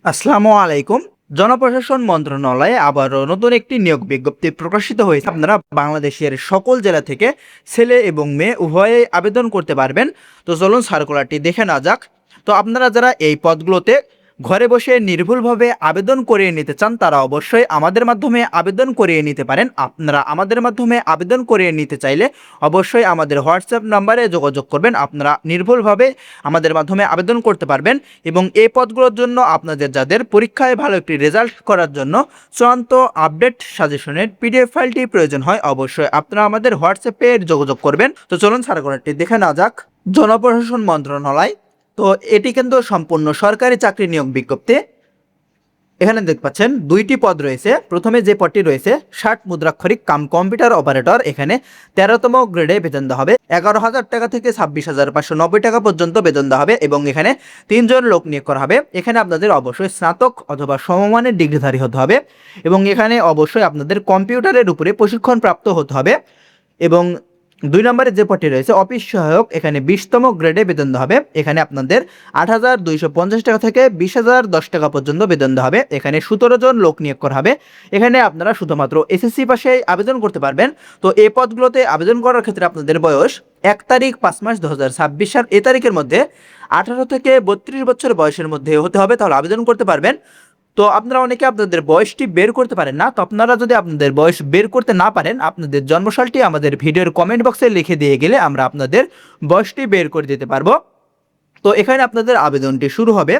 আসসালামু আলাইকুম। জনপ্রশাসন মন্ত্রণালয়ে আবারও নতুন একটি নিয়োগ বিজ্ঞপ্তি প্রকাশিত হয়েছে। আপনারা বাংলাদেশের সকল জেলা থেকে ছেলে এবং মেয়ে উভয়েই আবেদন করতে পারবেন। তো চলুন সার্কুলারটি দেখে নেওয়া যাক। তো আপনারা যারা এই পদগুলোতে ঘরে বসে নির্ভুলভাবে আবেদন করিয়ে নিতে চান তারা অবশ্যই আমাদের মাধ্যমে আবেদন করিয়ে নিতে পারেন। আপনারা আমাদের মাধ্যমে আবেদন করিয়ে নিতে চাইলে অবশ্যই আমাদের হোয়াটসঅ্যাপ নাম্বারে যোগাযোগ করবেন। আপনারা নির্ভুলভাবে আমাদের মাধ্যমে আবেদন করতে পারবেন এবং এই পদগুলোর জন্য আপনাদের যাদের পরীক্ষায় ভালো একটি রেজাল্ট করার জন্য চূড়ান্ত আপডেট সাজেশনের পিডিএফ ফাইলটি প্রয়োজন হয় অবশ্যই আপনারা আমাদের হোয়াটসঅ্যাপে যোগাযোগ করবেন। তো চলুন সার্কুলারটি দেখে নেওয়া যাক। জনপ্রশাসন মন্ত্রণালয়, তো এটি কিন্তু সম্পূর্ণ সরকারি চাকরি নিয়োগ বিজ্ঞপ্তি। এখানে দেখতে পাচ্ছেন দুইটি পদ রয়েছে। প্রথমে যে পদটি রয়েছে 60 মুদ্রাক্ষরিক কাম কম্পিউটার অপারেটর, এখানে 13তম গ্রেডে বেতন দেওয়া হবে। 11,000 টাকা থেকে 26,590 টাকা পর্যন্ত বেতন দেওয়া হবে এবং এখানে 3 জন লোক নিয়োগ করা হবে। এখানে আপনাদের অবশ্যই স্নাতক অথবা সমমানের ডিগ্রিধারী হতে হবে এবং এখানে অবশ্যই আপনাদের কম্পিউটারের উপরে প্রশিক্ষণ প্রাপ্ত হতে হবে। এবং 2 নম্বরে যে পদটি রয়েছে অফিস সহায়ক, এখানে 20তম গ্রেডে বেতন দেওয়া হবে। এখানে আপনাদের 8,250 টাকা থেকে 20,010 টাকা পর্যন্ত বেতন দেওয়া হবে। এখানে 17 জন লোক নিয়োগ করা হবে। এখানে আপনারা শুধুমাত্র এসএসসি পাশে আবেদন করতে পারবেন। তো এই পদগুলোতে আবেদন করার ক্ষেত্রে আপনাদের বয়স 1 তারিখ 5 মাস 2026 সাল এই তারিখের মধ্যে 18 থেকে 32 বছর বয়সের মধ্যে হতে হবে, তাহলে আবেদন করতে পারবেন। তো আপনারা অনেকে আপনাদের বয়সটি বের করতে পারেন না। তো আপনারা যদি আপনাদের বয়স বের করতে না পারেন, আপনাদের জন্মসালটি আমাদের ভিডিওর কমেন্ট বক্সে লিখে দিয়ে গেলে আমরা আপনাদের বয়সটি বের করে দিতে পারবো। তো এখানে আপনাদের আবেদনটি শুরু হবে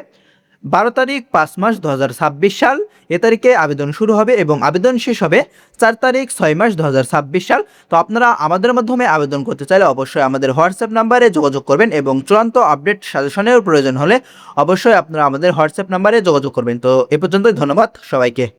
12 তারিখ 5 মাস 2026 সাল এ তারিখে আবেদন শুরু হবে এবং আবেদন শেষ হবে 4 তারিখ 6 মাস 2026 সাল। তো আপনারা আমাদের মাধ্যমে আবেদন করতে চাইলে অবশ্যই আমাদের হোয়াটসঅ্যাপ নাম্বারে যোগাযোগ করবেন এবং চূড়ান্ত আপডেট সাজেশনের প্রয়োজন হলে অবশ্যই আপনারা আমাদের হোয়াটসঅ্যাপ নাম্বারে যোগাযোগ করবেন। তো এ পর্যন্তই, ধন্যবাদ সবাইকে।